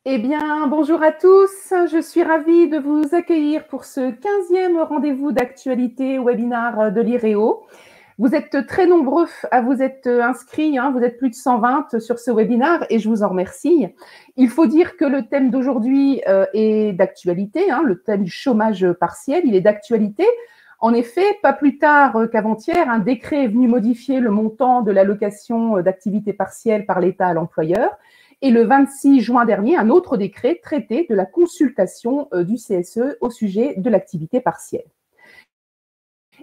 Eh bien, bonjour à tous. Je suis ravie de vous accueillir pour ce 15e rendez-vous d'actualité webinar de l'IREO. Vous êtes très nombreux à vous être inscrits, vous êtes plus de 120 sur ce webinar et je vous en remercie. Il faut dire que le thème d'aujourd'hui est d'actualité, le thème du chômage partiel, il est d'actualité. En effet, pas plus tard qu'avant-hier, un décret est venu modifier le montant de l'allocation d'activité partielle par l'État à l'employeur. Et le 26 juin dernier, un autre décret traitait de la consultation du CSE au sujet de l'activité partielle.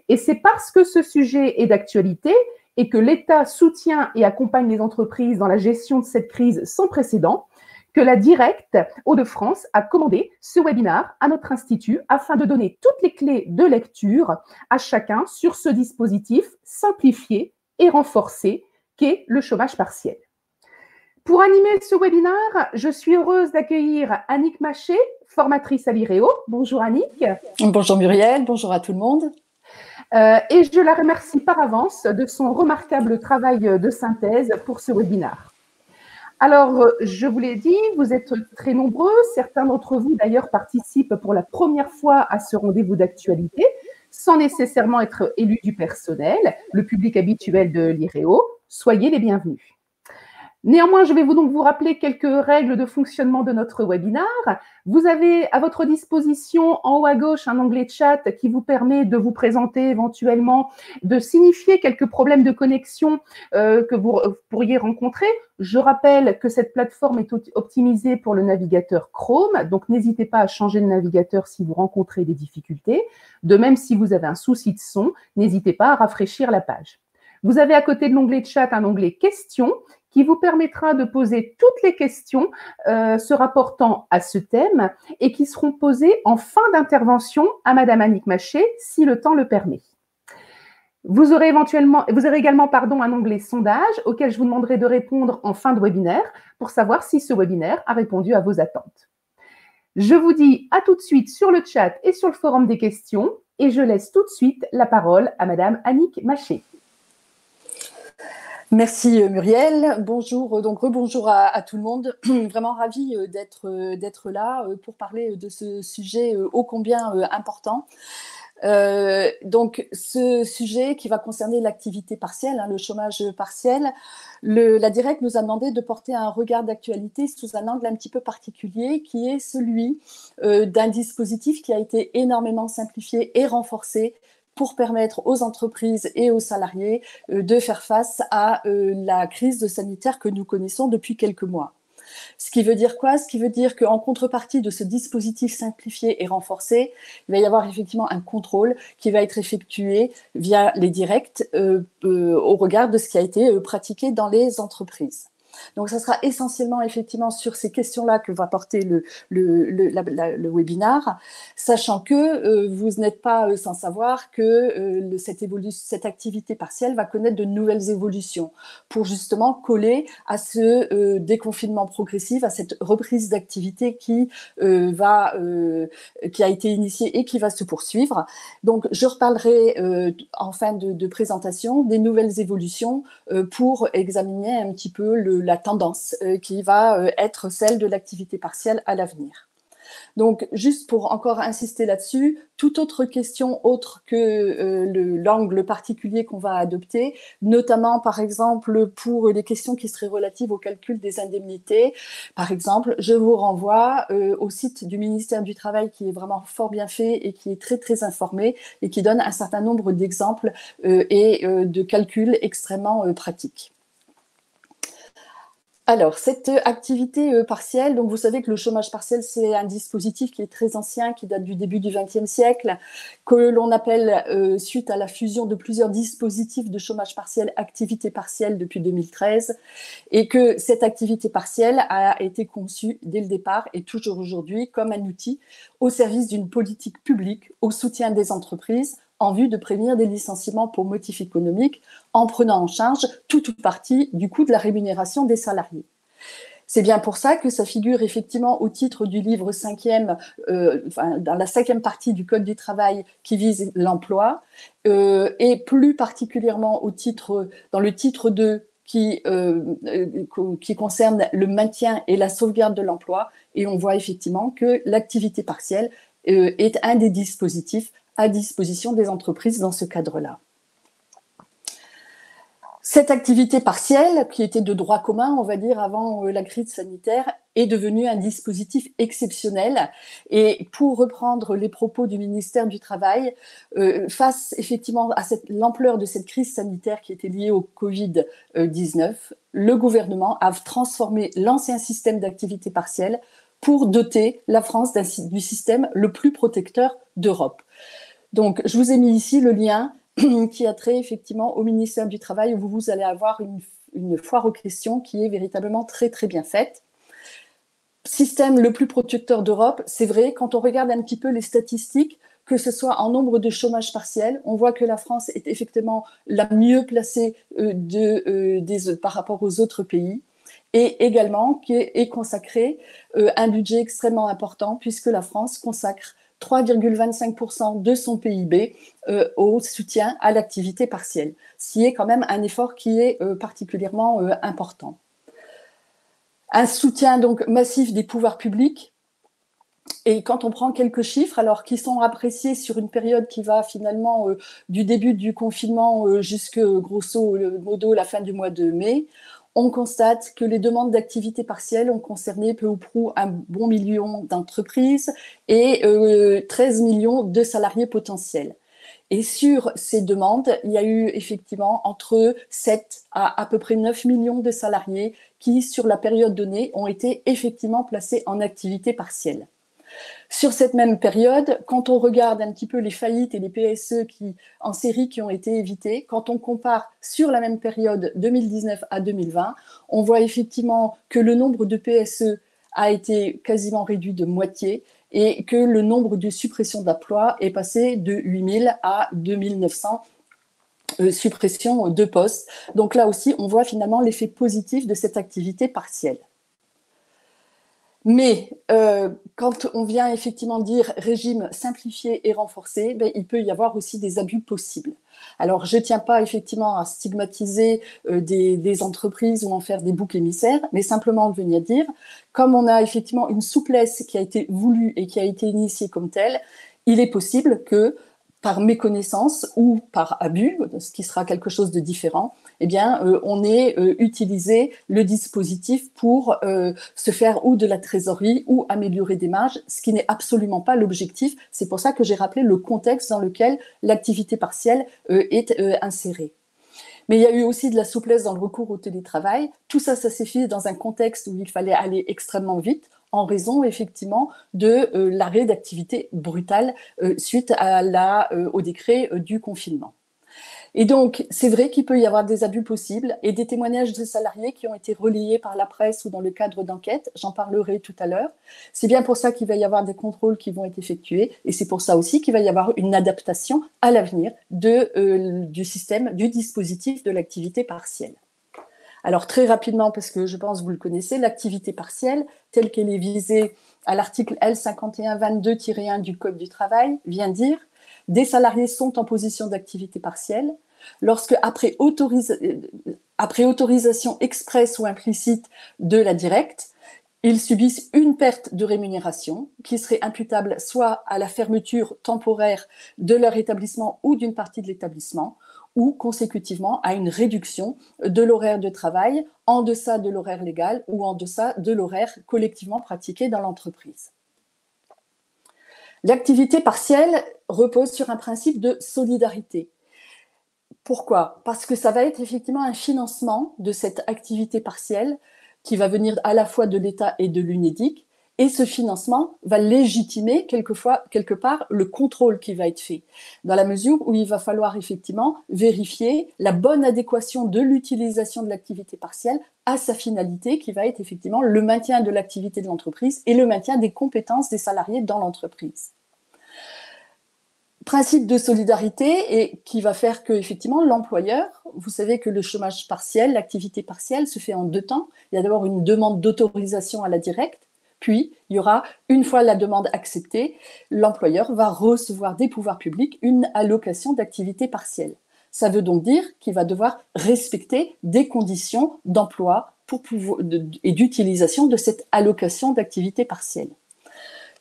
Et c'est parce que ce sujet est d'actualité et que l'État soutient et accompagne les entreprises dans la gestion de cette crise sans précédent que la Directe Hauts-de-France a commandé ce webinaire à notre institut afin de donner toutes les clés de lecture à chacun sur ce dispositif simplifié et renforcé qu'est le chômage partiel. Pour animer ce webinaire, je suis heureuse d'accueillir Annick Maché, formatrice à l'IREO. Bonjour Annick. Bonjour Muriel, bonjour à tout le monde. Et je la remercie par avance de son remarquable travail de synthèse pour ce webinaire. Alors, je vous l'ai dit, vous êtes très nombreux. Certains d'entre vous, d'ailleurs, participent pour la première fois à ce rendez-vous d'actualité, sans nécessairement être élus du personnel, le public habituel de l'IREO. Soyez les bienvenus. Néanmoins, je vais donc vous rappeler quelques règles de fonctionnement de notre webinaire. Vous avez à votre disposition en haut à gauche un onglet chat qui vous permet de vous présenter éventuellement, de signifier quelques problèmes de connexion que vous pourriez rencontrer. Je rappelle que cette plateforme est optimisée pour le navigateur Chrome, donc n'hésitez pas à changer de navigateur si vous rencontrez des difficultés. De même, si vous avez un souci de son, n'hésitez pas à rafraîchir la page. Vous avez à côté de l'onglet chat un onglet questions qui vous permettra de poser toutes les questions se rapportant à ce thème et qui seront posées en fin d'intervention à Madame Annick Maché, si le temps le permet. Vous aurez également un onglet sondage auquel je vous demanderai de répondre en fin de webinaire pour savoir si ce webinaire a répondu à vos attentes. Je vous dis à tout de suite sur le chat et sur le forum des questions et je laisse tout de suite la parole à Madame Annick Maché. Merci Muriel, bonjour, donc rebonjour à tout le monde, vraiment ravie d'être là pour parler de ce sujet ô combien important. Donc ce sujet qui va concerner l'activité partielle, le chômage partiel, la Directe nous a demandé de porter un regard d'actualité sous un angle un petit peu particulier qui est celui d'un dispositif qui a été énormément simplifié et renforcé pour permettre aux entreprises et aux salariés de faire face à la crise sanitaire que nous connaissons depuis quelques mois. Ce qui veut dire quoi? Ce qui veut dire qu'en contrepartie de ce dispositif simplifié et renforcé, il va y avoir effectivement un contrôle qui va être effectué via les directs au regard de ce qui a été pratiqué dans les entreprises. Donc, ça sera essentiellement effectivement sur ces questions-là que va porter le webinaire, sachant que vous n'êtes pas sans savoir que cette activité partielle va connaître de nouvelles évolutions pour justement coller à ce déconfinement progressif, à cette reprise d'activité qui a été initiée et qui va se poursuivre. Donc, je reparlerai en fin de présentation des nouvelles évolutions pour examiner un petit peu la tendance qui va être celle de l'activité partielle à l'avenir. Donc, juste pour encore insister là-dessus, toute autre question autre que l'angle particulier qu'on va adopter, notamment par exemple pour les questions qui seraient relatives au calcul des indemnités, par exemple, je vous renvoie au site du ministère du Travail qui est vraiment fort bien fait et qui est très très informé et qui donne un certain nombre d'exemples et de calculs extrêmement pratiques. Alors, cette activité partielle, donc vous savez que le chômage partiel, c'est un dispositif qui est très ancien, qui date du début du XXe siècle, que l'on appelle, suite à la fusion de plusieurs dispositifs de chômage partiel, activité partielle depuis 2013, et que cette activité partielle a été conçue dès le départ et toujours aujourd'hui comme un outil au service d'une politique publique au soutien des entreprises en vue de prévenir des licenciements pour motifs économiques en prenant en charge tout ou partie du coût de la rémunération des salariés. C'est bien pour ça que ça figure effectivement au titre du livre 5e, dans la 5e partie du Code du travail qui vise l'emploi, et plus particulièrement dans le titre 2 qui concerne le maintien et la sauvegarde de l'emploi. Et on voit effectivement que l'activité partielle est un des dispositifs à disposition des entreprises dans ce cadre-là. Cette activité partielle, qui était de droit commun, on va dire, avant la crise sanitaire, est devenue un dispositif exceptionnel. Et pour reprendre les propos du ministère du Travail, face effectivement à l'ampleur de cette crise sanitaire qui était liée au Covid-19, le gouvernement a transformé l'ancien système d'activité partielle pour doter la France du système le plus protecteur d'Europe. Donc, je vous ai mis ici le lien qui a trait effectivement au ministère du Travail, où vous allez avoir une foire aux questions qui est véritablement très, très bien faite. Système le plus protecteur d'Europe, c'est vrai, quand on regarde un petit peu les statistiques, que ce soit en nombre de chômage partiel, on voit que la France est effectivement la mieux placée par rapport aux autres pays, et également qui est consacré un budget extrêmement important, puisque la France consacre 3,25% de son PIB au soutien à l'activité partielle, ce qui est quand même un effort qui est particulièrement important. Un soutien donc massif des pouvoirs publics. Et quand on prend quelques chiffres, alors qui sont appréciés sur une période qui va finalement du début du confinement jusqu'à grosso modo la fin du mois de mai, on constate que les demandes d'activité partielle ont concerné peu ou prou un bon million d'entreprises et 13 millions de salariés potentiels. Et sur ces demandes, il y a eu effectivement entre 7 à peu près 9 millions de salariés qui, sur la période donnée, ont été effectivement placés en activité partielle. Sur cette même période, quand on regarde un petit peu les faillites et les PSE en série qui ont été évitées, quand on compare sur la même période 2019 à 2020, on voit effectivement que le nombre de PSE a été quasiment réduit de moitié et que le nombre de suppressions d'emplois est passé de 8000 à 2900 suppressions de postes. Donc là aussi, on voit finalement l'effet positif de cette activité partielle. Mais quand on vient effectivement dire régime simplifié et renforcé, ben, il peut y avoir aussi des abus possibles. Alors, je ne tiens pas effectivement à stigmatiser des entreprises ou en faire des boucs émissaires, mais simplement venir dire, comme on a effectivement une souplesse qui a été voulue et qui a été initiée comme telle, il est possible que par méconnaissance ou par abus, ce qui sera quelque chose de différent, eh bien, on ait utilisé le dispositif pour se faire ou de la trésorerie ou améliorer des marges, ce qui n'est absolument pas l'objectif. C'est pour ça que j'ai rappelé le contexte dans lequel l'activité partielle est insérée. Mais il y a eu aussi de la souplesse dans le recours au télétravail. Tout ça, ça s'est fait dans un contexte où il fallait aller extrêmement vite, en raison effectivement de l'arrêt d'activité brutale suite au décret du confinement. Et donc, c'est vrai qu'il peut y avoir des abus possibles et des témoignages de salariés qui ont été relayés par la presse ou dans le cadre d'enquêtes. J'en parlerai tout à l'heure. C'est bien pour ça qu'il va y avoir des contrôles qui vont être effectués et c'est pour ça aussi qu'il va y avoir une adaptation à l'avenir du système, du dispositif de l'activité partielle. Alors, très rapidement, parce que je pense que vous le connaissez, l'activité partielle, telle qu'elle est visée à l'article L5122-1 du Code du travail, vient dire « Des salariés sont en position d'activité partielle lorsque, après autorisation expresse ou implicite de la directe, ils subissent une perte de rémunération qui serait imputable soit à la fermeture temporaire de leur établissement ou d'une partie de l'établissement, ou consécutivement à une réduction de l'horaire de travail en deçà de l'horaire légal ou en deçà de l'horaire collectivement pratiqué dans l'entreprise. L'activité partielle repose sur un principe de solidarité. Pourquoi ? Parce que ça va être effectivement un financement de cette activité partielle qui va venir à la fois de l'État et de l'UNEDIC, et ce financement va légitimer quelque part le contrôle qui va être fait, dans la mesure où il va falloir effectivement vérifier la bonne adéquation de l'utilisation de l'activité partielle à sa finalité, qui va être effectivement le maintien de l'activité de l'entreprise et le maintien des compétences des salariés dans l'entreprise. Principe de solidarité et qui va faire que effectivement l'employeur, vous savez que le chômage partiel, l'activité partielle se fait en deux temps. Il y a d'abord une demande d'autorisation à la directe, puis il y aura, une fois la demande acceptée, l'employeur va recevoir des pouvoirs publics une allocation d'activité partielle. Ça veut donc dire qu'il va devoir respecter des conditions d'emploi et d'utilisation de cette allocation d'activité partielle.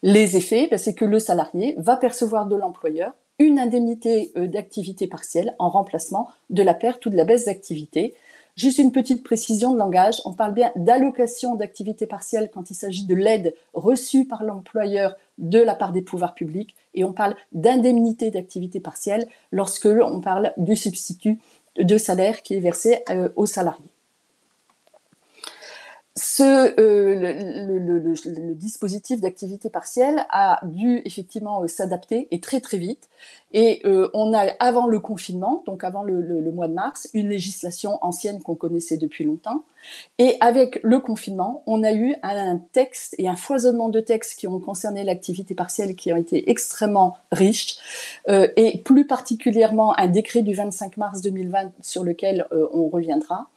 Les effets, c'est que le salarié va percevoir de l'employeur une indemnité d'activité partielle en remplacement de la perte ou de la baisse d'activité. Juste une petite précision de langage, on parle bien d'allocation d'activité partielle quand il s'agit de l'aide reçue par l'employeur de la part des pouvoirs publics, et on parle d'indemnité d'activité partielle lorsque on parle du substitut de salaire qui est versé aux salariés. Le dispositif d'activité partielle a dû effectivement s'adapter et très très vite. Et on a, avant le confinement, donc avant le mois de mars, une législation ancienne qu'on connaissait depuis longtemps. Et avec le confinement, on a eu un texte et un foisonnement de textes qui ont concerné l'activité partielle qui ont été extrêmement riches, et plus particulièrement un décret du 25 mars 2020 sur lequel on reviendra.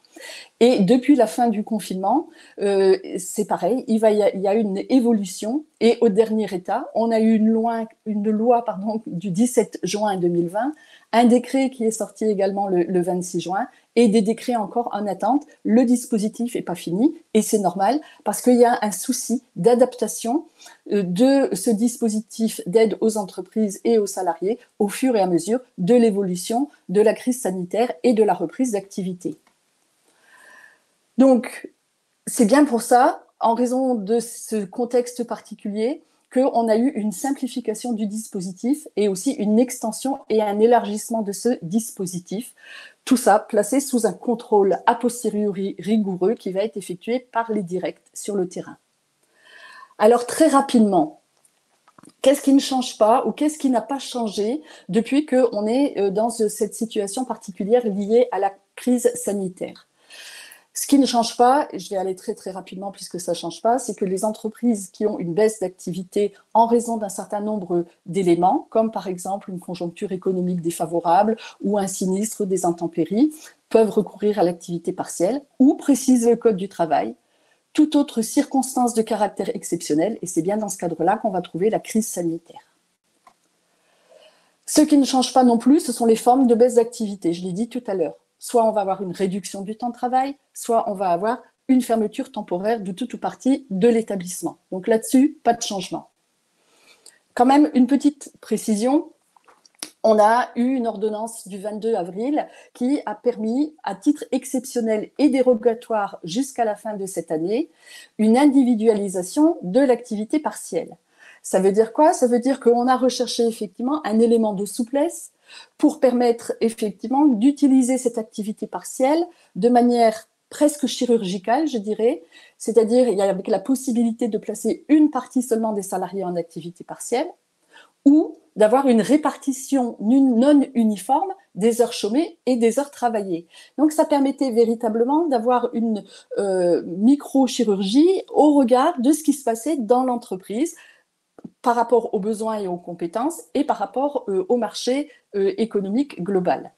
Et depuis la fin du confinement, c'est pareil, il y a une évolution. Et au dernier état, on a eu une loi du 17 juin 2020, un décret qui est sorti également le 26 juin, et des décrets encore en attente. Le dispositif n'est pas fini, et c'est normal, parce qu'il y a un souci d'adaptation de ce dispositif d'aide aux entreprises et aux salariés au fur et à mesure de l'évolution de la crise sanitaire et de la reprise d'activité. Donc, c'est bien pour ça, en raison de ce contexte particulier, qu'on a eu une simplification du dispositif et aussi une extension et un élargissement de ce dispositif. Tout ça placé sous un contrôle a posteriori rigoureux qui va être effectué par les directs sur le terrain. Alors, très rapidement, qu'est-ce qui ne change pas ou qu'est-ce qui n'a pas changé depuis qu'on est dans cette situation particulière liée à la crise sanitaire ? Ce qui ne change pas, et je vais aller très très rapidement puisque ça ne change pas, c'est que les entreprises qui ont une baisse d'activité en raison d'un certain nombre d'éléments, comme par exemple une conjoncture économique défavorable ou un sinistre des intempéries, peuvent recourir à l'activité partielle ou, précise le Code du travail, toute autre circonstance de caractère exceptionnel, et c'est bien dans ce cadre-là qu'on va trouver la crise sanitaire. Ce qui ne change pas non plus, ce sont les formes de baisse d'activité, je l'ai dit tout à l'heure. Soit on va avoir une réduction du temps de travail, soit on va avoir une fermeture temporaire de tout ou partie de l'établissement. Donc là-dessus, pas de changement. Quand même, une petite précision, on a eu une ordonnance du 22 avril qui a permis, à titre exceptionnel et dérogatoire jusqu'à la fin de cette année, une individualisation de l'activité partielle. Ça veut dire quoi? Ça veut dire qu'on a recherché effectivement un élément de souplesse pour permettre effectivement d'utiliser cette activité partielle de manière presque chirurgicale, je dirais, c'est-à-dire avec la possibilité de placer une partie seulement des salariés en activité partielle ou d'avoir une répartition non uniforme des heures chômées et des heures travaillées. Donc ça permettait véritablement d'avoir une microchirurgie au regard de ce qui se passait dans l'entreprise, par rapport aux besoins et aux compétences et par rapport au marché économique global.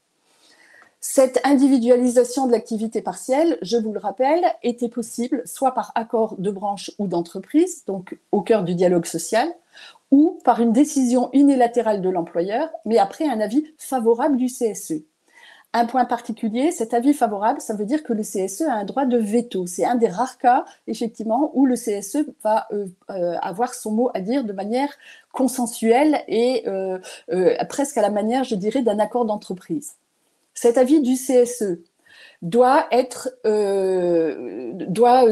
Cette individualisation de l'activité partielle, je vous le rappelle, était possible soit par accord de branche ou d'entreprise, donc au cœur du dialogue social, ou par une décision unilatérale de l'employeur, mais après un avis favorable du CSE. Un point particulier, cet avis favorable, ça veut dire que le CSE a un droit de veto. C'est un des rares cas, effectivement, où le CSE va avoir son mot à dire de manière consensuelle et presque à la manière, je dirais, d'un accord d'entreprise. Cet avis du CSE doit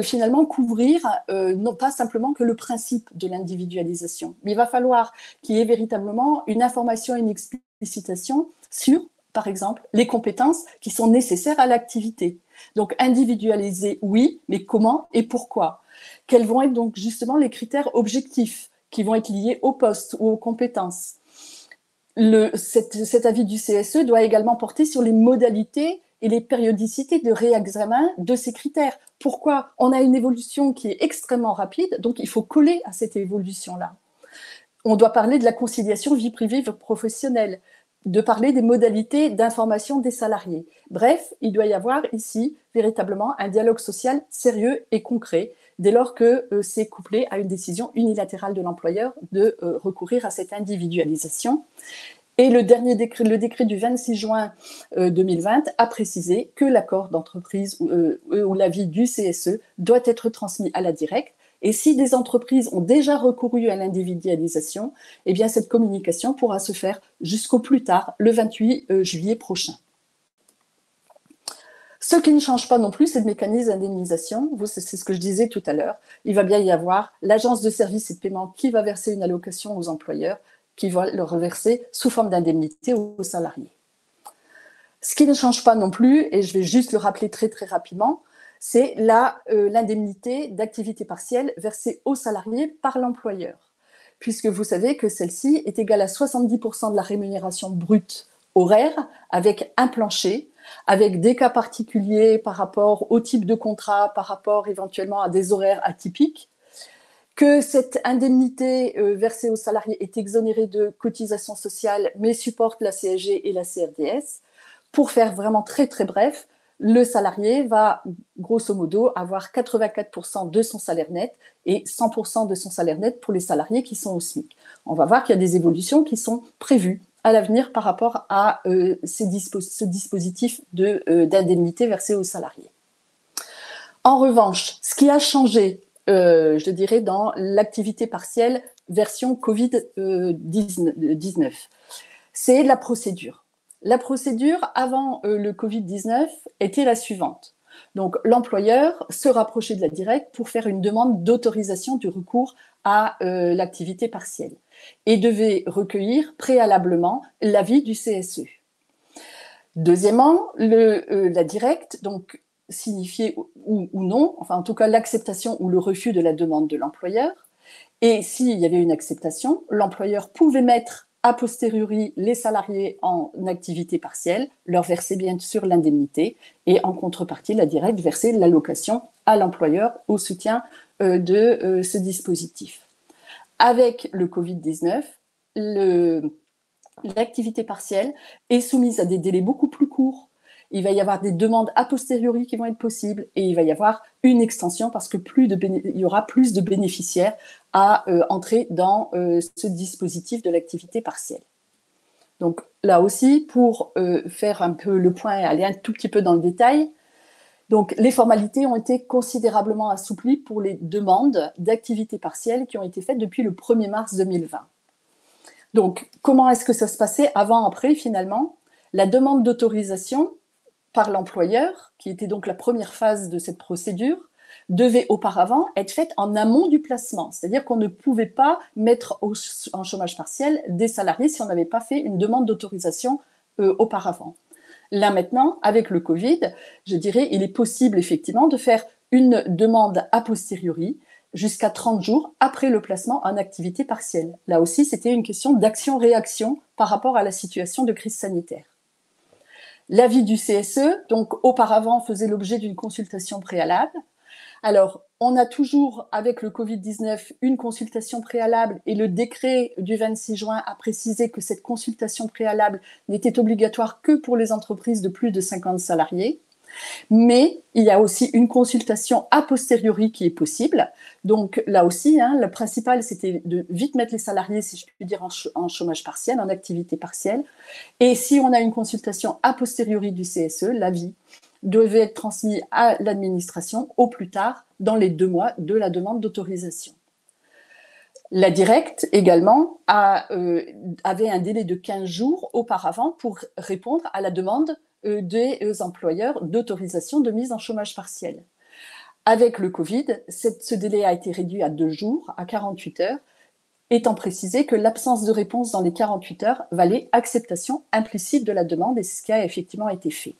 finalement couvrir non pas simplement que le principe de l'individualisation, mais il va falloir qu'il y ait véritablement une information et une explicitation sur, par exemple, les compétences qui sont nécessaires à l'activité. Donc, individualiser, oui, mais comment et pourquoi? Quels vont être donc justement les critères objectifs qui vont être liés au poste ou aux compétences? Cet avis du CSE doit également porter sur les modalités et les périodicités de réexamen de ces critères. Pourquoi? On a une évolution qui est extrêmement rapide, donc il faut coller à cette évolution-là. On doit parler de la conciliation vie privée-vie professionnelle, de parler des modalités d'information des salariés. Bref, il doit y avoir ici véritablement un dialogue social sérieux et concret, dès lors que c'est couplé à une décision unilatérale de l'employeur de recourir à cette individualisation. Et le décret du 26 juin 2020 a précisé que l'accord d'entreprise ou l'avis du CSE doit être transmis à la directe. Et si des entreprises ont déjà recouru à l'individualisation, eh bien cette communication pourra se faire jusqu'au plus tard, le 28 juillet prochain. Ce qui ne change pas non plus, c'est le mécanisme d'indemnisation. C'est ce que je disais tout à l'heure. Il va bien y avoir l'agence de services et de paiement qui va verser une allocation aux employeurs, qui va le reverser sous forme d'indemnité aux salariés. Ce qui ne change pas non plus, et je vais juste le rappeler très très rapidement, c'est l'indemnité d'activité partielle versée aux salariés par l'employeur, puisque vous savez que celle-ci est égale à 70% de la rémunération brute horaire, avec un plancher, avec des cas particuliers par rapport au type de contrat, par rapport éventuellement à des horaires atypiques, que cette indemnité versée aux salariés est exonérée de cotisations sociales, mais supporte la CSG et la CRDS. Pour faire vraiment très très bref, le salarié va grosso modo avoir 84% de son salaire net et 100% de son salaire net pour les salariés qui sont au SMIC. On va voir qu'il y a des évolutions qui sont prévues à l'avenir par rapport à ce dispositif d'indemnité versée aux salariés. En revanche, ce qui a changé, je dirais, dans l'activité partielle version Covid-19, c'est la procédure. La procédure avant le Covid-19 était la suivante. Donc, l'employeur se rapprochait de la directe pour faire une demande d'autorisation du recours à l'activité partielle et devait recueillir préalablement l'avis du CSE. Deuxièmement, la directe donc, signifiait ou non, enfin en tout cas l'acceptation ou le refus de la demande de l'employeur. Et s'il y avait une acceptation, l'employeur pouvait mettre a posteriori les salariés en activité partielle, leur verser bien sûr l'indemnité et en contrepartie, la directe versait l'allocation à l'employeur au soutien de ce dispositif. Avec le Covid-19, l'activité partielle est soumise à des délais beaucoup plus courts. Il va y avoir des demandes a posteriori qui vont être possibles et il va y avoir une extension parce que il y aura plus de bénéficiaires à entrer dans ce dispositif de l'activité partielle. Donc là aussi, pour faire un peu le point et aller un tout petit peu dans le détail, donc les formalités ont été considérablement assouplies pour les demandes d'activité partielle qui ont été faites depuis le 1er mars 2020. Donc, comment est-ce que ça se passait avant, après, finalement? La demande d'autorisation par l'employeur, qui était donc la première phase de cette procédure, devait auparavant être faite en amont du placement. C'est-à-dire qu'on ne pouvait pas mettre en chômage partiel des salariés si on n'avait pas fait une demande d'autorisation auparavant. Là maintenant, avec le Covid, je dirais, il est possible effectivement de faire une demande a posteriori, jusqu'à 30 jours après le placement en activité partielle. Là aussi, c'était une question d'action-réaction par rapport à la situation de crise sanitaire. L'avis du CSE, donc auparavant, faisait l'objet d'une consultation préalable. Alors, on a toujours, avec le Covid-19, une consultation préalable et le décret du 26 juin a précisé que cette consultation préalable n'était obligatoire que pour les entreprises de plus de 50 salariés. Mais il y a aussi une consultation a posteriori qui est possible. Donc là aussi, le principal, c'était de vite mettre les salariés, si je puis dire, en chômage partiel, en activité partielle. Et si on a une consultation a posteriori du CSE, l'avis devait être transmis à l'administration au plus tard dans les 2 mois de la demande d'autorisation. La directe également avait un délai de 15 jours auparavant pour répondre à la demande des employeurs d'autorisation de mise en chômage partiel. Avec le Covid, ce délai a été réduit à 2 jours, à 48 heures, étant précisé que l'absence de réponse dans les 48 heures valait acceptation implicite de la demande, et c'est ce qui a effectivement été fait.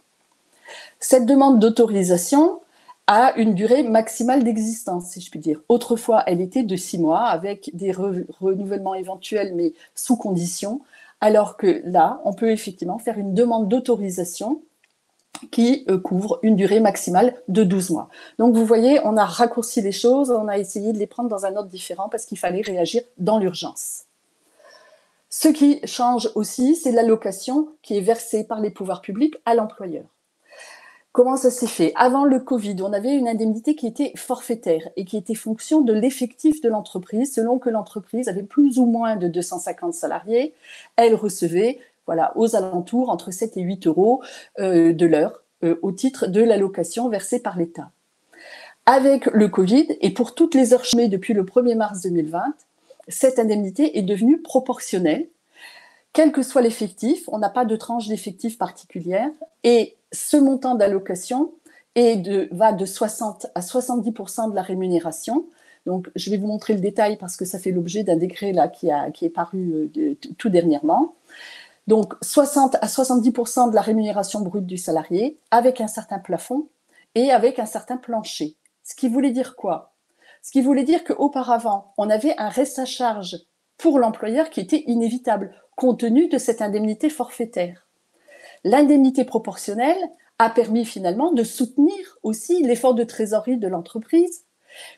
Cette demande d'autorisation a une durée maximale d'existence, si je puis dire. Autrefois, elle était de 6 mois, avec des renouvellements éventuels, mais sous condition, alors que là, on peut effectivement faire une demande d'autorisation qui couvre une durée maximale de 12 mois. Donc, vous voyez, on a raccourci les choses, on a essayé de les prendre dans un ordre différent parce qu'il fallait réagir dans l'urgence. Ce qui change aussi, c'est l'allocation qui est versée par les pouvoirs publics à l'employeur. Comment ça s'est fait? Avant le Covid, on avait une indemnité qui était forfaitaire et qui était fonction de l'effectif de l'entreprise. Selon que l'entreprise avait plus ou moins de 250 salariés, elle recevait voilà, aux alentours entre 7 et 8 euros de l'heure au titre de l'allocation versée par l'État. Avec le Covid, et pour toutes les heures chômées depuis le 1er mars 2020, cette indemnité est devenue proportionnelle. Quel que soit l'effectif, on n'a pas de tranche d'effectif particulière, et ce montant d'allocation va de 60 à 70% de la rémunération. Donc, je vais vous montrer le détail parce que ça fait l'objet d'un décret là, qui est paru tout dernièrement. Donc, 60 à 70% de la rémunération brute du salarié, avec un certain plafond et avec un certain plancher. Ce qui voulait dire quoi? Ce qui voulait dire qu'auparavant, on avait un reste à charge pour l'employeur qui était inévitable, compte tenu de cette indemnité forfaitaire. L'indemnité proportionnelle a permis finalement de soutenir aussi l'effort de trésorerie de l'entreprise,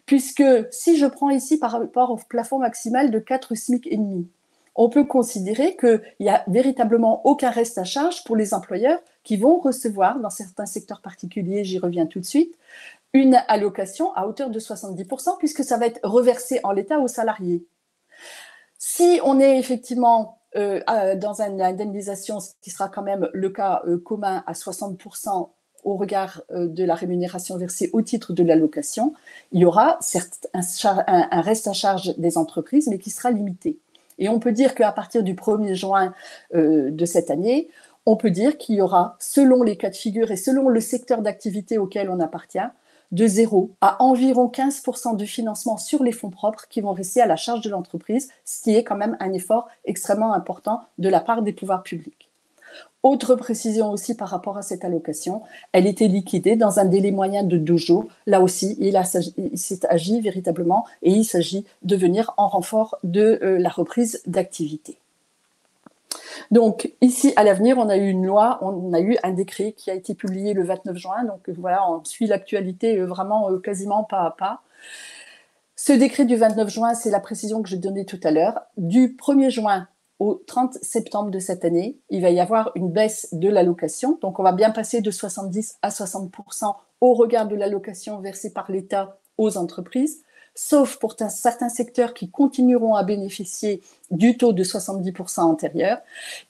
puisque si je prends ici par rapport au plafond maximal de 4 SMIC et demi, on peut considérer qu'il n'y a véritablement aucun reste à charge pour les employeurs qui vont recevoir, dans certains secteurs particuliers, j'y reviens tout de suite, une allocation à hauteur de 70%, puisque ça va être reversé en l'état aux salariés. Si on est effectivement dans une indemnisation, ce qui sera quand même le cas commun à 60% au regard de la rémunération versée au titre de l'allocation, il y aura certes un reste à charge des entreprises, mais qui sera limité. Et on peut dire qu'à partir du 1er juin de cette année, on peut dire qu'il y aura, selon les cas de figure et selon le secteur d'activité auquel on appartient, de 0 à environ 15% de financement sur les fonds propres qui vont rester à la charge de l'entreprise, ce qui est quand même un effort extrêmement important de la part des pouvoirs publics. Autre précision aussi par rapport à cette allocation, elle était liquidée dans un délai moyen de 12 jours. Là aussi, il s'est agi véritablement et il s'agit de venir en renfort de la reprise d'activité. Donc ici, à l'avenir, on a eu une loi, on a eu un décret qui a été publié le 29 juin. Donc voilà, on suit l'actualité vraiment quasiment pas à pas. Ce décret du 29 juin, c'est la précision que j'ai donnée tout à l'heure. Du 1er juin au 30 septembre de cette année, il va y avoir une baisse de l'allocation. Donc, on va bien passer de 70 à 60% au regard de l'allocation versée par l'État aux entreprises, sauf pour certains secteurs qui continueront à bénéficier du taux de 70% antérieur.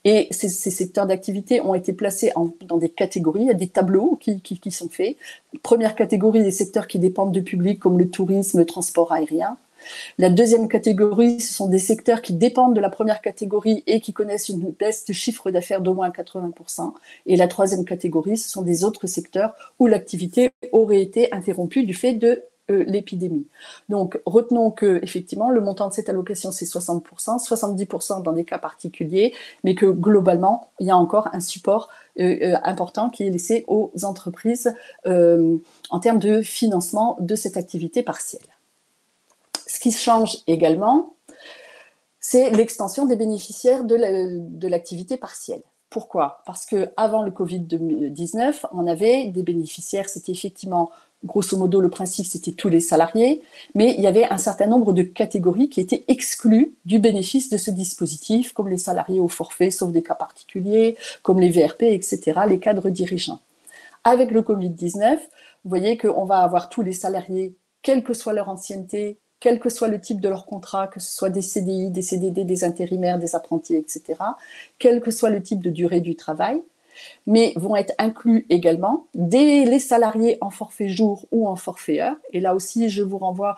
Et ces secteurs d'activité ont été placés dans des catégories. Il y a des tableaux qui sont faits. Première catégorie, les secteurs qui dépendent du public, comme le tourisme, le transport aérien. La deuxième catégorie, ce sont des secteurs qui dépendent de la première catégorie et qui connaissent une baisse de chiffre d'affaires d'au moins 80%. Et la troisième catégorie, ce sont des autres secteurs où l'activité aurait été interrompue du fait de l'épidémie. Donc, retenons que effectivement, le montant de cette allocation, c'est 60%, 70% dans des cas particuliers, mais que globalement, il y a encore un support important qui est laissé aux entreprises en termes de financement de cette activité partielle. Ce qui change également, c'est l'extension des bénéficiaires de l'activité partielle. Pourquoi? Parce qu'avant le Covid-19, on avait des bénéficiaires, c'était effectivement, grosso modo, le principe, c'était tous les salariés, mais il y avait un certain nombre de catégories qui étaient exclues du bénéfice de ce dispositif, comme les salariés au forfait, sauf des cas particuliers, comme les VRP, etc., les cadres dirigeants. Avec le Covid-19, vous voyez qu'on va avoir tous les salariés, quelle que soit leur ancienneté, quel que soit le type de leur contrat, que ce soit des CDI, des CDD, des intérimaires, des apprentis, etc., quel que soit le type de durée du travail, mais vont être inclus également les salariés en forfait jour ou en forfait heure. Et là aussi, je vous renvoie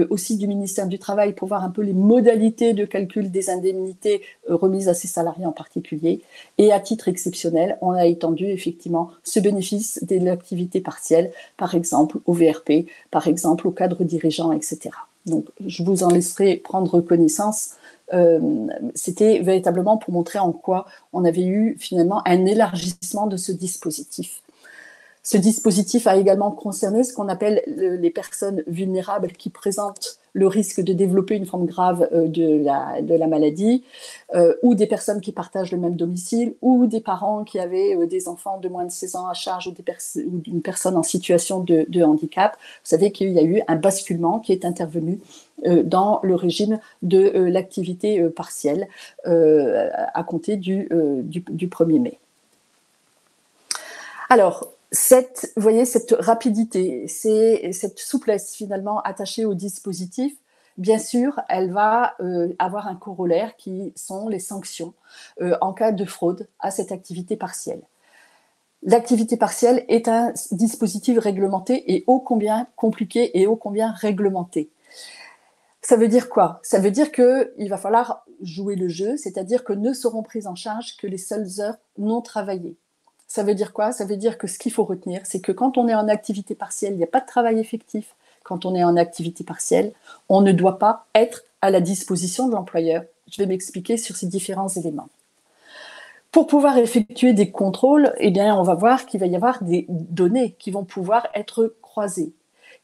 aussi du ministère du Travail pour voir un peu les modalités de calcul des indemnités remises à ces salariés en particulier. Et à titre exceptionnel, on a étendu effectivement ce bénéfice de l'activité partielle, par exemple au VRP, par exemple au cadre dirigeant, etc. Donc, je vous en laisserai prendre connaissance. C'était véritablement pour montrer en quoi on avait eu finalement un élargissement de ce dispositif. Ce dispositif a également concerné ce qu'on appelle les personnes vulnérables qui présentent le risque de développer une forme grave de la maladie, ou des personnes qui partagent le même domicile, ou des parents qui avaient des enfants de moins de 16 ans à charge, ou une personne en situation de handicap. Vous savez qu'il y a eu un basculement qui est intervenu dans le régime de l'activité partielle à compter du 1er mai. Alors, vous voyez, cette rapidité, cette souplesse finalement attachée au dispositif, bien sûr, elle va avoir un corollaire qui sont les sanctions en cas de fraude à cette activité partielle. L'activité partielle est un dispositif réglementé et ô combien compliqué et ô combien réglementé. Ça veut dire quoi? Ça veut dire qu'il va falloir jouer le jeu, c'est-à-dire que ne seront prises en charge que les seules heures non travaillées. Ça veut dire quoi? Ça veut dire que ce qu'il faut retenir, c'est que quand on est en activité partielle, il n'y a pas de travail effectif. Quand on est en activité partielle, on ne doit pas être à la disposition de l'employeur. Je vais m'expliquer sur ces différents éléments. Pour pouvoir effectuer des contrôles, eh bien, on va voir qu'il va y avoir des données qui vont pouvoir être croisées.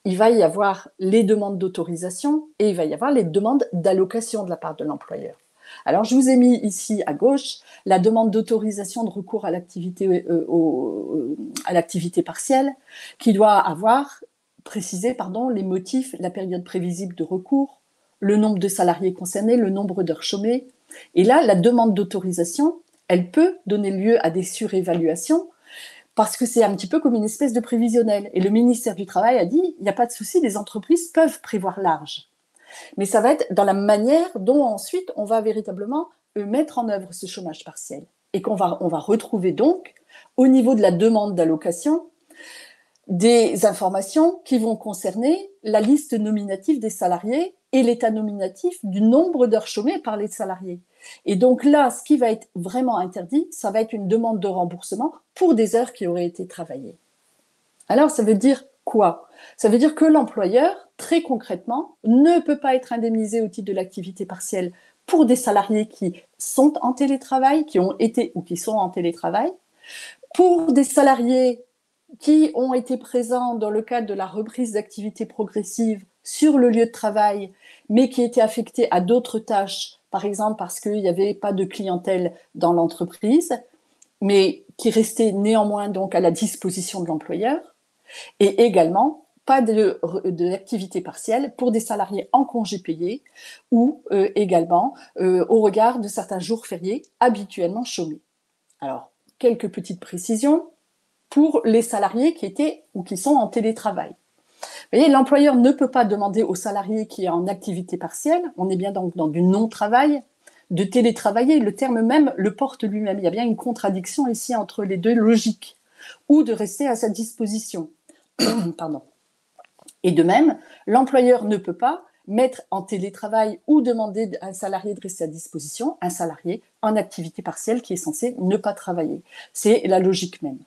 Il va y avoir les demandes d'autorisation et il va y avoir les demandes d'allocation de la part de l'employeur. Alors, je vous ai mis ici à gauche la demande d'autorisation de recours à l'activité partielle qui doit avoir précisé les motifs, la période prévisible de recours, le nombre de salariés concernés, le nombre d'heures chômées. Et là, la demande d'autorisation, elle peut donner lieu à des surévaluations parce que c'est un petit peu comme une espèce de prévisionnel. Et le ministère du Travail a dit, il n'y a pas de souci, les entreprises peuvent prévoir large. Mais ça va être dans la manière dont ensuite on va véritablement mettre en œuvre ce chômage partiel. Et on va retrouver donc, au niveau de la demande d'allocation, des informations qui vont concerner la liste nominative des salariés et l'état nominatif du nombre d'heures chômées par les salariés. Et donc là, ce qui va être vraiment interdit, ça va être une demande de remboursement pour des heures qui auraient été travaillées. Alors, ça veut dire quoi? Ça veut dire que l'employeur, très concrètement, ne peut pas être indemnisé au titre de l'activité partielle pour des salariés qui sont en télétravail, qui ont été ou qui sont en télétravail, pour des salariés qui ont été présents dans le cadre de la reprise d'activité progressive sur le lieu de travail, mais qui étaient affectés à d'autres tâches, par exemple parce qu'il n'y avait pas de clientèle dans l'entreprise, mais qui restaient néanmoins donc à la disposition de l'employeur, et également pas d'activité partielle pour des salariés en congé payé ou également au regard de certains jours fériés habituellement chômés. Alors, quelques petites précisions pour les salariés qui étaient ou qui sont en télétravail. Vous voyez, l'employeur ne peut pas demander au salarié qui est en activité partielle, on est bien donc dans du non-travail, de télétravailler. Le terme même le porte lui-même. Il y a bien une contradiction ici entre les deux logiques, ou de rester à sa disposition. Pardon. Et de même, l'employeur ne peut pas mettre en télétravail ou demander à un salarié de rester à disposition, un salarié en activité partielle qui est censé ne pas travailler. C'est la logique même.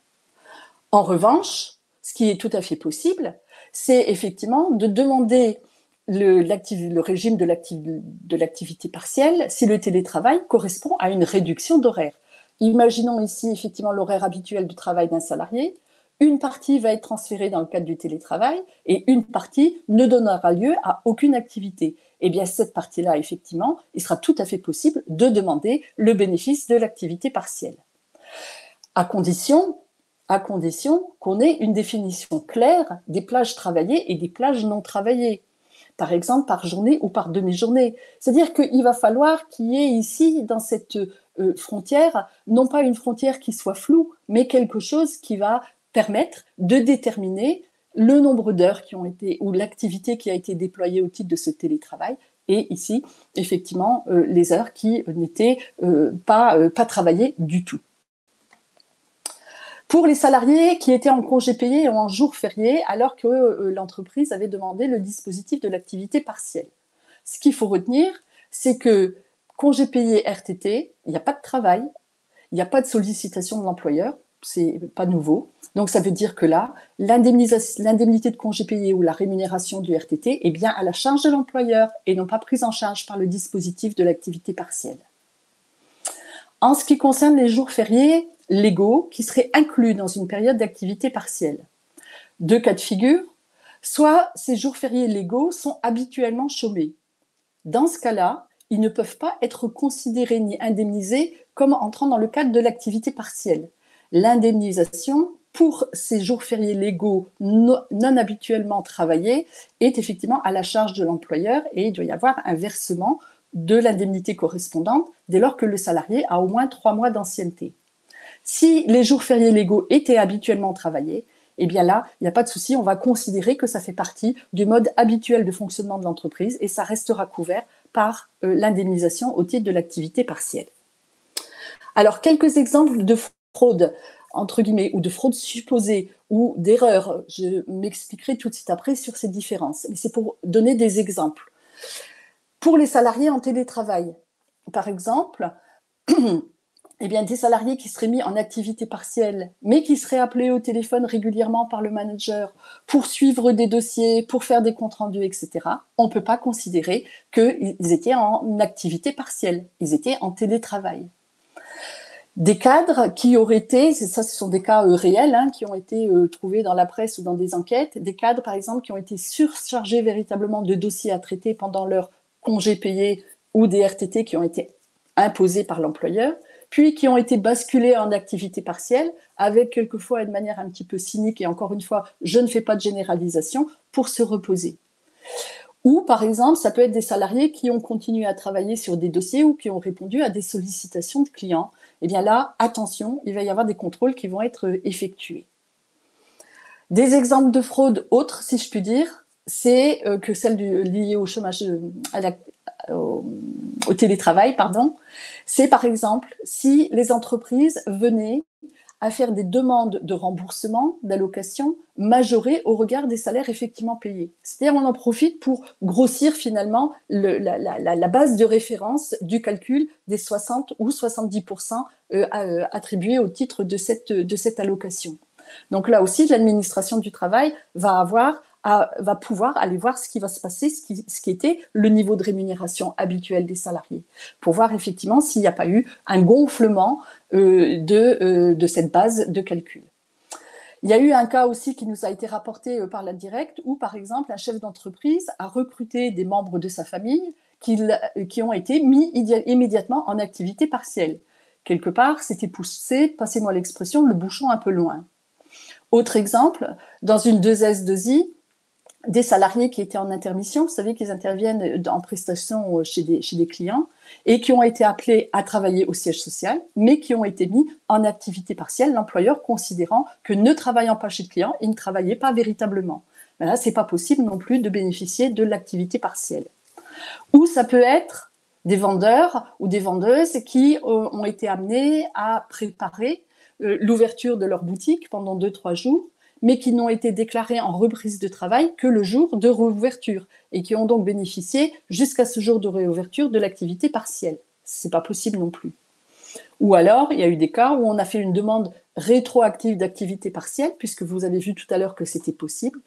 En revanche, ce qui est tout à fait possible, c'est effectivement de demander le régime de l'activité partielle si le télétravail correspond à une réduction d'horaire. Imaginons ici effectivement l'horaire habituel du travail d'un salarié. Une partie va être transférée dans le cadre du télétravail et une partie ne donnera lieu à aucune activité. Eh bien, cette partie-là, effectivement, il sera tout à fait possible de demander le bénéfice de l'activité partielle. À condition qu'on ait une définition claire des plages travaillées et des plages non travaillées, par exemple par journée ou par demi-journée. C'est-à-dire qu'il va falloir qu'il y ait ici, dans cette frontière, non pas une frontière qui soit floue, mais quelque chose qui va permettre de déterminer le nombre d'heures qui ont été, ou l'activité qui a été déployée au titre de ce télétravail, et ici, effectivement, les heures qui n'étaient pas travaillées du tout. Pour les salariés qui étaient en congé payé ou en jour férié, alors que l'entreprise avait demandé le dispositif de l'activité partielle. Ce qu'il faut retenir, c'est que congé payé RTT, il n'y a pas de travail, il n'y a pas de sollicitation de l'employeur, c'est pas nouveau. Donc ça veut dire que là, l'indemnité de congé payé ou la rémunération du RTT est bien à la charge de l'employeur et non pas prise en charge par le dispositif de l'activité partielle. En ce qui concerne les jours fériés légaux qui seraient inclus dans une période d'activité partielle, deux cas de figure, soit ces jours fériés légaux sont habituellement chômés. Dans ce cas-là, ils ne peuvent pas être considérés ni indemnisés comme entrant dans le cadre de l'activité partielle. L'indemnisation pour ces jours fériés légaux non habituellement travaillés est effectivement à la charge de l'employeur et il doit y avoir un versement de l'indemnité correspondante dès lors que le salarié a au moins 3 mois d'ancienneté. Si les jours fériés légaux étaient habituellement travaillés, eh bien là, il n'y a pas de souci, on va considérer que ça fait partie du mode habituel de fonctionnement de l'entreprise et ça restera couvert par l'indemnisation au titre de l'activité partielle. Alors, quelques exemples de fraude, entre guillemets, ou de fraude supposée, ou d'erreur. Je m'expliquerai tout de suite après sur ces différences. Mais c'est pour donner des exemples. Pour les salariés en télétravail, par exemple, eh bien, des salariés qui seraient mis en activité partielle, mais qui seraient appelés au téléphone régulièrement par le manager pour suivre des dossiers, pour faire des comptes rendus, etc., on ne peut pas considérer qu'ils étaient en activité partielle, ils étaient en télétravail. Des cadres qui auraient été, ça ce sont des cas réels, qui ont été trouvés dans la presse ou dans des enquêtes, des cadres par exemple qui ont été surchargés véritablement de dossiers à traiter pendant leur congé payé ou des RTT qui ont été imposés par l'employeur, puis qui ont été basculés en activité partielle, avec quelquefois une manière un petit peu cynique, et encore une fois, je ne fais pas de généralisation, pour se reposer. Ou, par exemple, ça peut être des salariés qui ont continué à travailler sur des dossiers ou qui ont répondu à des sollicitations de clients. Eh bien là, attention, il va y avoir des contrôles qui vont être effectués. Des exemples de fraude autres, si je puis dire, c'est que celle liée au chômage, au télétravail, pardon. C'est par exemple si les entreprises venaient à faire des demandes de remboursement, d'allocation majorées au regard des salaires effectivement payés. C'est-à-dire on en profite pour grossir finalement la base de référence du calcul des 60 ou 70% attribués au titre de cette allocation. Donc là aussi, l'administration du travail va pouvoir aller voir ce qui va se passer, ce qui était le niveau de rémunération habituel des salariés, pour voir effectivement s'il n'y a pas eu un gonflement de cette base de calcul. Il y a eu un cas aussi qui nous a été rapporté par la Directe où, par exemple, un chef d'entreprise a recruté des membres de sa famille qui ont été mis immédiatement en activité partielle. Quelque part, c'était poussé, passez-moi l'expression, le bouchon un peu loin. Autre exemple, dans une 2S2I, des salariés qui étaient en intermission, vous savez qu'ils interviennent en prestation chez des clients et qui ont été appelés à travailler au siège social, mais qui ont été mis en activité partielle, l'employeur considérant que ne travaillant pas chez le client, ils ne travaillaient pas véritablement. Mais là, ce n'est pas possible non plus de bénéficier de l'activité partielle. Ou ça peut être des vendeurs ou des vendeuses qui ont été amenés à préparer l'ouverture de leur boutique pendant 2-3 jours, mais qui n'ont été déclarés en reprise de travail que le jour de réouverture et qui ont donc bénéficié jusqu'à ce jour de réouverture de l'activité partielle. Ce n'est pas possible non plus. Ou alors, il y a eu des cas où on a fait une demande rétroactive d'activité partielle, puisque vous avez vu tout à l'heure que c'était possible,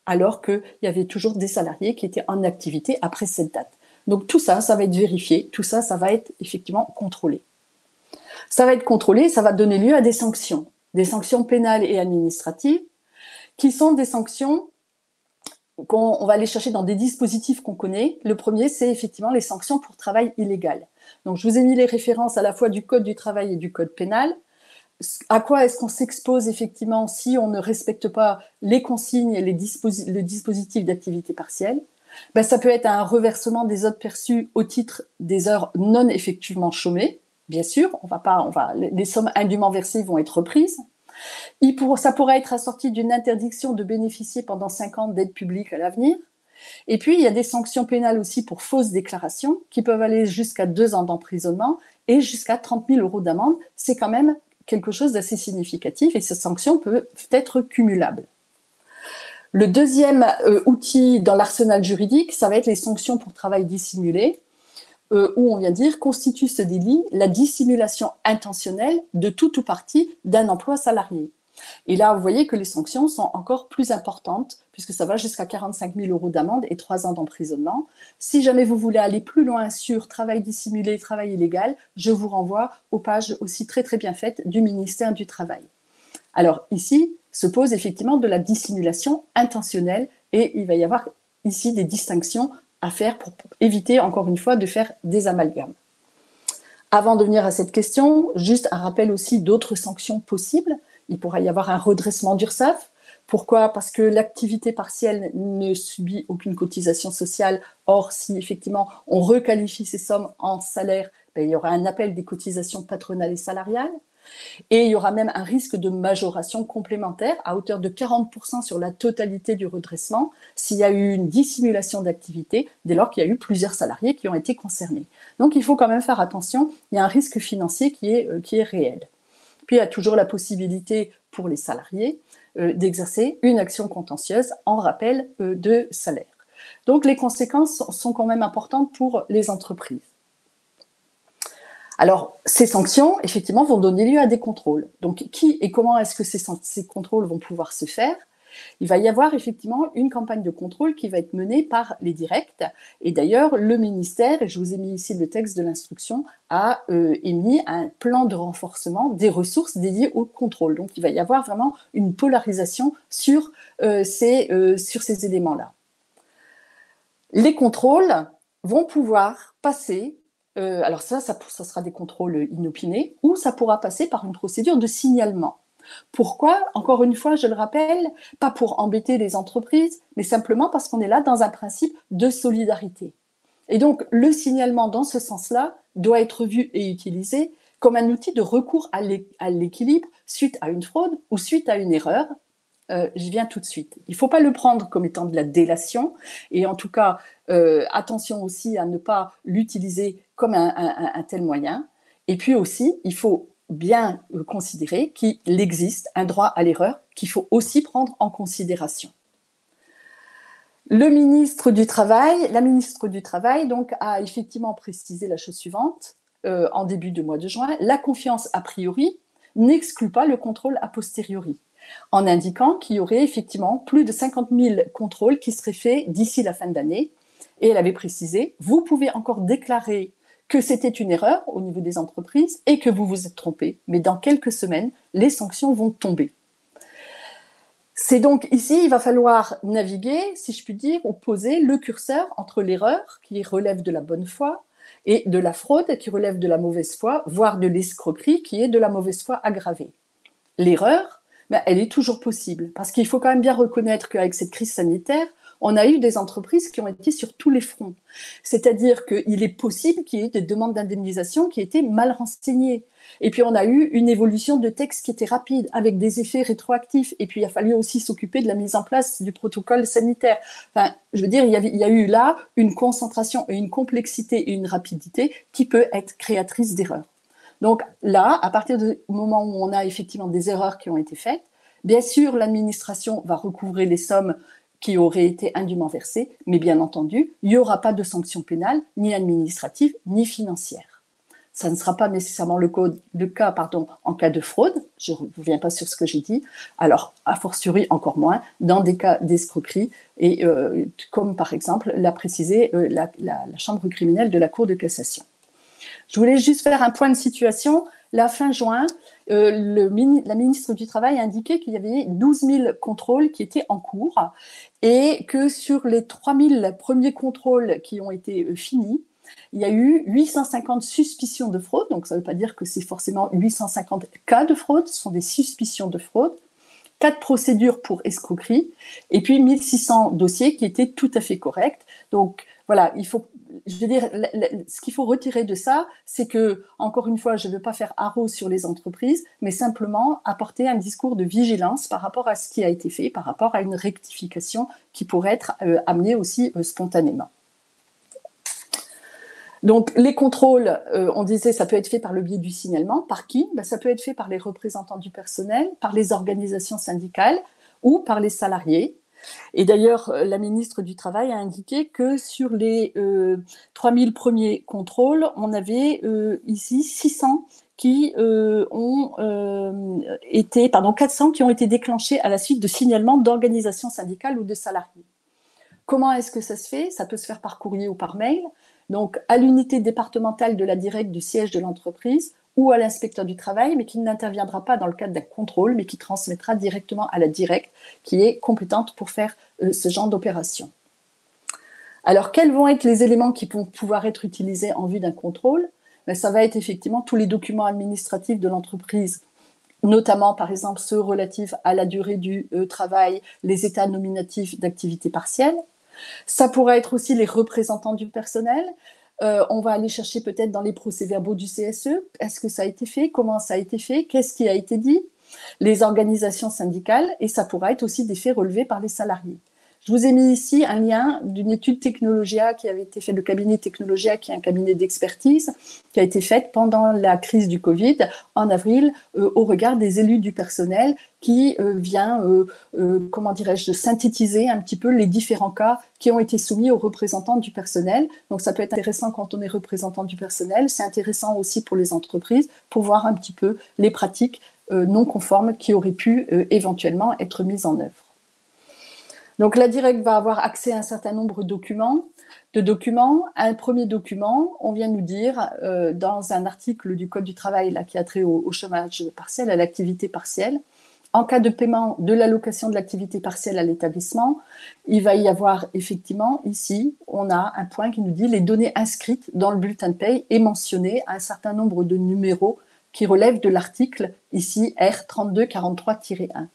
alors qu'il y avait toujours des salariés qui étaient en activité après cette date. Donc tout ça, ça va être vérifié, tout ça, ça va être effectivement contrôlé. Ça va être contrôlé, ça va donner lieu à des sanctions pénales et administratives, qui sont des sanctions qu'on va aller chercher dans des dispositifs qu'on connaît. Le premier, c'est effectivement les sanctions pour travail illégal. Donc, je vous ai mis les références à la fois du Code du travail et du Code pénal. À quoi est-ce qu'on s'expose effectivement si on ne respecte pas les consignes et le dispositif d'activité partielle? Ça peut être un reversement des heures perçues au titre des heures non effectivement chômées. Bien sûr, les sommes indûment versées vont être reprises. Ça pourrait être assorti d'une interdiction de bénéficier pendant 5 ans d'aide publique à l'avenir. Et puis, il y a des sanctions pénales aussi pour fausses déclarations qui peuvent aller jusqu'à 2 ans d'emprisonnement et jusqu'à 30 000 € d'amende. C'est quand même quelque chose d'assez significatif et ces sanctions peuvent être cumulables. Le deuxième outil dans l'arsenal juridique, ça va être les sanctions pour travail dissimulé, où on vient dire constitue ce délit la dissimulation intentionnelle de tout ou partie d'un emploi salarié. Et là, vous voyez que les sanctions sont encore plus importantes, puisque ça va jusqu'à 45 000 € d'amende et 3 ans d'emprisonnement. Si jamais vous voulez aller plus loin sur travail dissimulé, travail illégal, je vous renvoie aux pages aussi très très bien faites du ministère du Travail. Alors ici, se pose effectivement de la dissimulation intentionnelle et il va y avoir ici des distinctions à faire pour éviter, encore une fois, de faire des amalgames. Avant de venir à cette question, juste un rappel aussi d'autres sanctions possibles. Il pourrait y avoir un redressement d'URSSAF. Pourquoi? Parce que l'activité partielle ne subit aucune cotisation sociale. Or, si effectivement on requalifie ces sommes en salaire, il y aura un appel des cotisations patronales et salariales. Et il y aura même un risque de majoration complémentaire à hauteur de 40% sur la totalité du redressement s'il y a eu une dissimulation d'activité dès lors qu'il y a eu plusieurs salariés qui ont été concernés. Donc il faut quand même faire attention, il y a un risque financier qui est réel. Puis il y a toujours la possibilité pour les salariés d'exercer une action contentieuse en rappel de salaire. Donc les conséquences sont quand même importantes pour les entreprises. Alors, ces sanctions, effectivement, vont donner lieu à des contrôles. Donc, qui et comment est-ce que ces contrôles vont pouvoir se faire? Il va y avoir effectivement une campagne de contrôle qui va être menée par les directs. Et d'ailleurs, le ministère, et je vous ai mis ici le texte de l'instruction, a émis un plan de renforcement des ressources dédiées au contrôle. Donc, il va y avoir vraiment une polarisation sur ces éléments-là. Les contrôles vont pouvoir passer, alors ça sera des contrôles inopinés, ou ça pourra passer par une procédure de signalement. Pourquoi? Encore une fois, je le rappelle, pas pour embêter les entreprises, mais simplement parce qu'on est là dans un principe de solidarité. Et donc, le signalement dans ce sens-là doit être vu et utilisé comme un outil de recours à l'équilibre suite à une fraude ou suite à une erreur. J'y viens tout de suite. Il ne faut pas le prendre comme étant de la délation et en tout cas, attention aussi à ne pas l'utiliser comme un tel moyen. Et puis aussi, il faut bien considérer qu'il existe un droit à l'erreur qu'il faut aussi prendre en considération. La ministre du Travail donc, a effectivement précisé la chose suivante en début de mois de juin. La confiance a priori n'exclut pas le contrôle a posteriori, en indiquant qu'il y aurait effectivement plus de 50 000 contrôles qui seraient faits d'ici la fin de l'année. Et elle avait précisé, vous pouvez encore déclarer que c'était une erreur au niveau des entreprises et que vous vous êtes trompé, mais dans quelques semaines, les sanctions vont tomber. C'est donc ici, il va falloir naviguer, si je puis dire, ou poser le curseur entre l'erreur qui relève de la bonne foi et de la fraude qui relève de la mauvaise foi, voire de l'escroquerie qui est de la mauvaise foi aggravée. L'erreur, elle est toujours possible parce qu'il faut quand même bien reconnaître qu'avec cette crise sanitaire, on a eu des entreprises qui ont été sur tous les fronts. C'est-à-dire qu'il est possible qu'il y ait des demandes d'indemnisation qui étaient mal renseignées. Et puis, on a eu une évolution de texte qui était rapide, avec des effets rétroactifs. Et puis, il a fallu aussi s'occuper de la mise en place du protocole sanitaire. Enfin, je veux dire, il y a eu là une concentration et une complexité et une rapidité qui peut être créatrice d'erreurs. Donc là, à partir du moment où on a effectivement des erreurs qui ont été faites, bien sûr, l'administration va recouvrer les sommes qui auraient été indûment versées, mais bien entendu, il n'y aura pas de sanctions pénales, ni administratives, ni financières. Ça ne sera pas nécessairement le cas en cas de fraude, je ne reviens pas sur ce que j'ai dit, alors a fortiori encore moins dans des cas d'escroquerie, et comme par exemple l'a précisé la chambre criminelle de la Cour de cassation. Je voulais juste faire un point de situation. La fin juin, la ministre du Travail a indiqué qu'il y avait 12 000 contrôles qui étaient en cours et que sur les 3 000 premiers contrôles qui ont été finis, il y a eu 850 suspicions de fraude. Donc, ça ne veut pas dire que c'est forcément 850 cas de fraude, ce sont des suspicions de fraude. 4 procédures pour escroquerie et puis 1600 dossiers qui étaient tout à fait corrects. Donc, voilà, ce qu'il faut retirer de ça, c'est que, encore une fois, je ne veux pas faire haro sur les entreprises, mais simplement apporter un discours de vigilance par rapport à ce qui a été fait, par rapport à une rectification qui pourrait être amenée aussi spontanément. Donc, les contrôles, on disait, ça peut être fait par le biais du signalement. Par qui? Ça peut être fait par les représentants du personnel, par les organisations syndicales ou par les salariés. Et d'ailleurs, la ministre du Travail a indiqué que sur les 3000 premiers contrôles, on avait ici 400 qui ont été déclenchés à la suite de signalements d'organisations syndicales ou de salariés. Comment est-ce que ça se fait? Ça peut se faire par courrier ou par mail. Donc, à l'unité départementale de la directe du siège de l'entreprise ou à l'inspecteur du travail, mais qui n'interviendra pas dans le cadre d'un contrôle, mais qui transmettra directement à la directe, qui est compétente pour faire ce genre d'opération. Alors, quels vont être les éléments qui vont pouvoir être utilisés en vue d'un contrôle? Ça va être effectivement tous les documents administratifs de l'entreprise, notamment, par exemple, ceux relatifs à la durée du travail, les états nominatifs d'activité partielle. Ça pourrait être aussi les représentants du personnel, On va aller chercher peut-être dans les procès-verbaux du CSE. Est-ce que ça a été fait? Comment ça a été fait? Qu'est-ce qui a été dit? Les organisations syndicales, et ça pourra être aussi des faits relevés par les salariés. Je vous ai mis ici un lien d'une étude Technologia qui avait été faite, le cabinet Technologia, qui est un cabinet d'expertise, qui a été faite pendant la crise du Covid, en avril, au regard des élus du personnel, qui vient, comment dirais-je, synthétiser un petit peu les différents cas qui ont été soumis aux représentants du personnel. Donc ça peut être intéressant quand on est représentant du personnel, c'est intéressant aussi pour les entreprises, pour voir un petit peu les pratiques non conformes qui auraient pu éventuellement être mises en œuvre. Donc, la Direct va avoir accès à un certain nombre de documents. Un premier document, on vient nous dire, dans un article du Code du travail là, qui a trait au chômage partiel, à l'activité partielle, en cas de paiement de l'allocation de l'activité partielle à l'établissement, il va y avoir effectivement, ici, on a un point qui nous dit les données inscrites dans le bulletin de paye et mentionnées à un certain nombre de numéros qui relèvent de l'article, ici, R3243-1.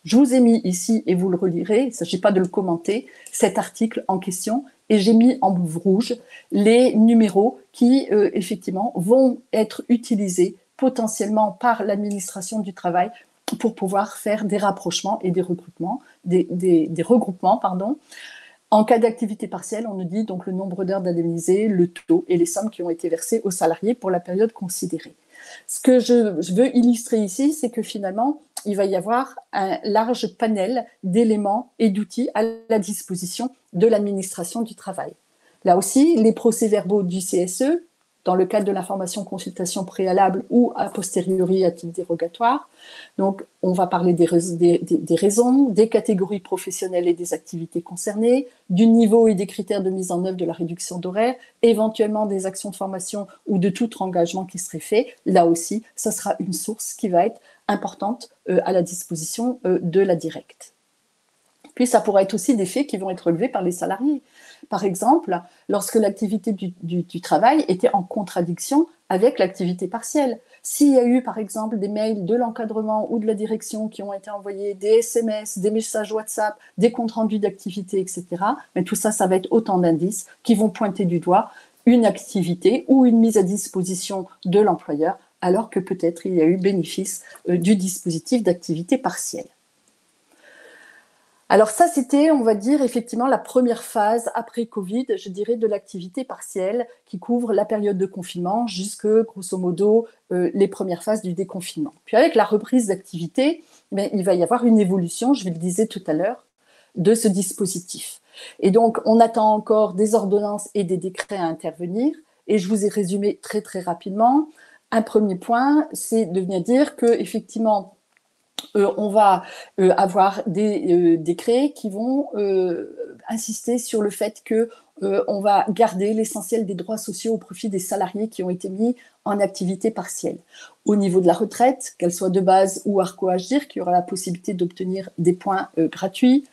Je vous ai mis ici, et vous le relirez, il ne s'agit pas de le commenter, cet article en question, et j'ai mis en rouge les numéros qui, effectivement, vont être utilisés potentiellement par l'administration du travail pour pouvoir faire des rapprochements et des regroupements. En cas d'activité partielle, on nous dit donc le nombre d'heures d'indemnisées, le taux et les sommes qui ont été versées aux salariés pour la période considérée. Ce que je veux illustrer ici, c'est que finalement, il va y avoir un large panel d'éléments et d'outils à la disposition de l'administration du travail. Là aussi, les procès-verbaux du CSE, dans le cadre de l'information consultation préalable ou a posteriori à titre dérogatoire. Donc, on va parler des raisons, des catégories professionnelles et des activités concernées, du niveau et des critères de mise en œuvre de la réduction d'horaire, éventuellement des actions de formation ou de tout engagement qui serait fait. Là aussi, ça sera une source qui va être importante à la disposition de la Direct. Puis, ça pourra être aussi des faits qui vont être relevés par les salariés. Par exemple, lorsque l'activité du travail était en contradiction avec l'activité partielle. S'il y a eu, par exemple, des mails de l'encadrement ou de la direction qui ont été envoyés, des SMS, des messages WhatsApp, des comptes rendus d'activité, etc., mais tout ça, ça va être autant d'indices qui vont pointer du doigt une activité ou une mise à disposition de l'employeur, alors que peut-être il y a eu bénéfice du dispositif d'activité partielle. Alors ça, c'était, on va dire, effectivement, la première phase après Covid, je dirais, de l'activité partielle qui couvre la période de confinement jusque, grosso modo, les premières phases du déconfinement. Puis avec la reprise d'activité, il va y avoir une évolution, je le disais tout à l'heure, de ce dispositif. Et donc, on attend encore des ordonnances et des décrets à intervenir. Et je vous ai résumé très, très rapidement. Un premier point, c'est de venir dire que, effectivement, on va avoir des décrets qui vont insister sur le fait qu'on va garder l'essentiel des droits sociaux au profit des salariés qui ont été mis en activité partielle. Au niveau de la retraite, qu'elle soit de base ou ARCO-AGIR, qui aura la possibilité d'obtenir des points gratuits.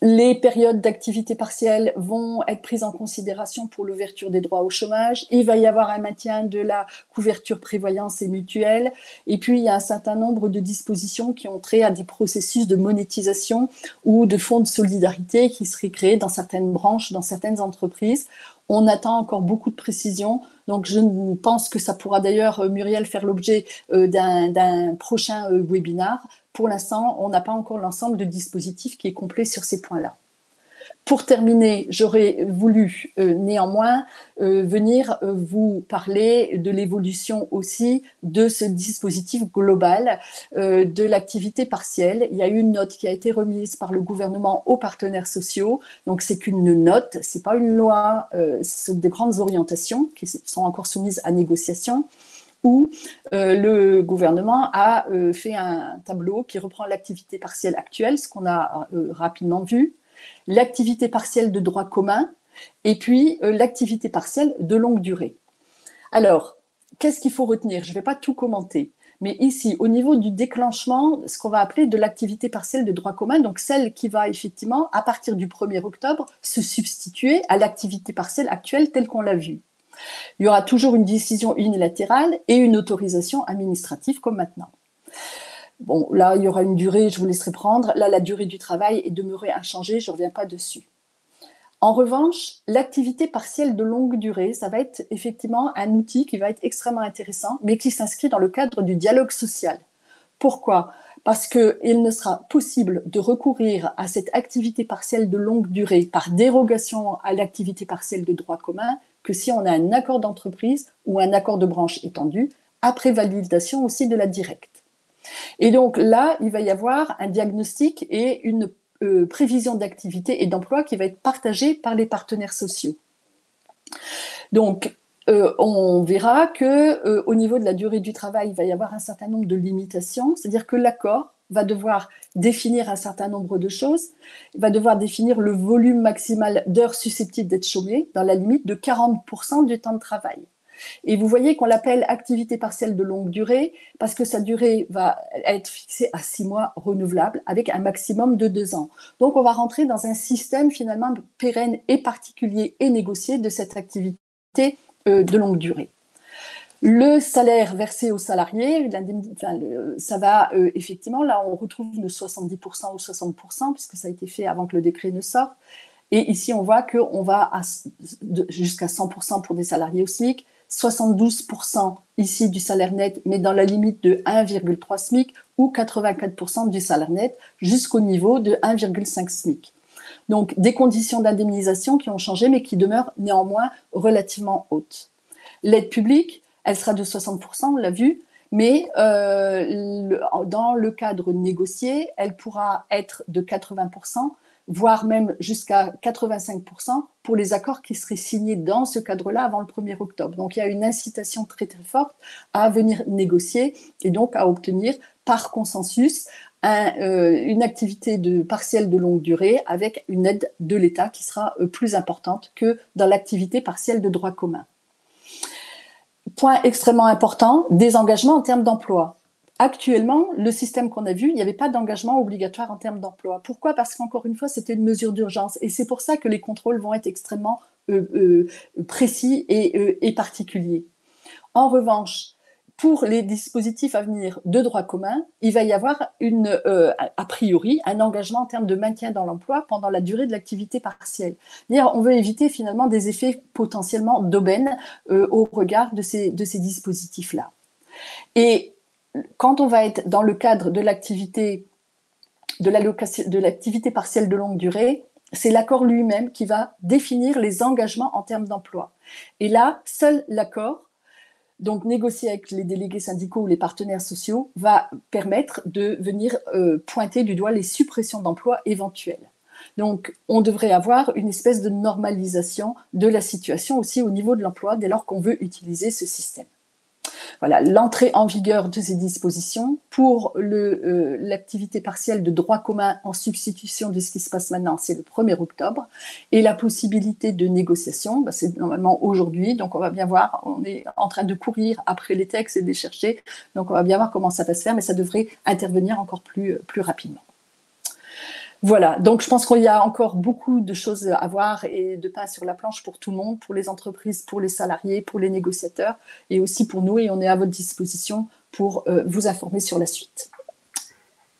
Les périodes d'activité partielle vont être prises en considération pour l'ouverture des droits au chômage. Il va y avoir un maintien de la couverture prévoyance et mutuelle. Et puis, il y a un certain nombre de dispositions qui ont trait à des processus de monétisation ou de fonds de solidarité qui seraient créés dans certaines branches, dans certaines entreprises. On attend encore beaucoup de précisions. Donc, je pense que ça pourra d'ailleurs, Muriel, faire l'objet d'un prochain webinaire. Pour l'instant, on n'a pas encore l'ensemble de dispositifs qui est complet sur ces points-là. Pour terminer, j'aurais voulu néanmoins venir vous parler de l'évolution aussi de ce dispositif global de l'activité partielle. Il y a eu une note qui a été remise par le gouvernement aux partenaires sociaux. Donc, c'est qu'une note, ce n'est pas une loi, ce sont des grandes orientations qui sont encore soumises à négociation, où le gouvernement a fait un tableau qui reprend l'activité partielle actuelle, ce qu'on a rapidement vu, l'activité partielle de droit commun, et puis l'activité partielle de longue durée. Alors, qu'est-ce qu'il faut retenir? Je ne vais pas tout commenter, mais ici, au niveau du déclenchement, ce qu'on va appeler de l'activité partielle de droit commun, donc celle qui va effectivement, à partir du 1er octobre, se substituer à l'activité partielle actuelle telle qu'on l'a vue. Il y aura toujours une décision unilatérale et une autorisation administrative comme maintenant. Bon, là, il y aura une durée, je vous laisserai prendre. Là, la durée du travail est demeurée inchangée, je ne reviens pas dessus. En revanche, l'activité partielle de longue durée, ça va être effectivement un outil qui va être extrêmement intéressant, mais qui s'inscrit dans le cadre du dialogue social. Pourquoi? Parce qu'il ne sera possible de recourir à cette activité partielle de longue durée par dérogation à l'activité partielle de droit commun que si on a un accord d'entreprise ou un accord de branche étendu, après validation aussi de la directe. Et donc là, il va y avoir un diagnostic et une prévision d'activité et d'emploi qui va être partagée par les partenaires sociaux. Donc, on verra que au niveau de la durée du travail, il va y avoir un certain nombre de limitations, c'est-à-dire que l'accord va devoir définir un certain nombre de choses, il va devoir définir le volume maximal d'heures susceptibles d'être chômées dans la limite de 40% du temps de travail. Et vous voyez qu'on l'appelle activité partielle de longue durée parce que sa durée va être fixée à 6 mois renouvelable avec un maximum de 2 ans. Donc, on va rentrer dans un système finalement pérenne et particulier et négocié de cette activité de longue durée. Le salaire versé aux salariés, ça va effectivement, là on retrouve le 70% ou 60% puisque ça a été fait avant que le décret ne sorte. Et ici on voit qu'on va jusqu'à 100% pour des salariés au SMIC, 72% ici du salaire net, mais dans la limite de 1,3 SMIC ou 84% du salaire net jusqu'au niveau de 1,5 SMIC. Donc des conditions d'indemnisation qui ont changé mais qui demeurent néanmoins relativement hautes. L'aide publique, elle sera de 60%, on l'a vu, mais dans le cadre négocié, elle pourra être de 80%, voire même jusqu'à 85% pour les accords qui seraient signés dans ce cadre-là avant le 1er octobre. Donc il y a une incitation très très forte à venir négocier et donc à obtenir par consensus une activité partielle de longue durée avec une aide de l'État qui sera plus importante que dans l'activité partielle de droit commun. Point extrêmement important, des engagements en termes d'emploi. Actuellement, le système qu'on a vu, il n'y avait pas d'engagement obligatoire en termes d'emploi. Pourquoi? Parce qu'encore une fois, c'était une mesure d'urgence. Et c'est pour ça que les contrôles vont être extrêmement précis et particuliers. En revanche, pour les dispositifs à venir de droit commun, il va y avoir a priori un engagement en termes de maintien dans l'emploi pendant la durée de l'activité partielle. C'est-à-dire, on veut éviter finalement des effets potentiellement d'aubaine au regard de ces dispositifs-là. Et quand on va être dans le cadre de l'activité partielle de longue durée, c'est l'accord lui-même qui va définir les engagements en termes d'emploi. Et là, seul l'accord, donc négocié avec les délégués syndicaux ou les partenaires sociaux, va permettre de venir pointer du doigt les suppressions d'emplois éventuelles. Donc, on devrait avoir une espèce de normalisation de la situation aussi au niveau de l'emploi dès lors qu'on veut utiliser ce système. Voilà, l'entrée en vigueur de ces dispositions pour l'activité partielle de droit commun en substitution de ce qui se passe maintenant, c'est le 1er octobre. Et la possibilité de négociation, c'est normalement aujourd'hui. Donc, on va bien voir, on est en train de courir après les textes et de les chercher. Donc, on va bien voir comment ça va se faire, mais ça devrait intervenir encore plus rapidement. Voilà, donc je pense qu'il y a encore beaucoup de choses à voir et de pain sur la planche pour tout le monde, pour les entreprises, pour les salariés, pour les négociateurs et aussi pour nous. Et on est à votre disposition pour vous informer sur la suite.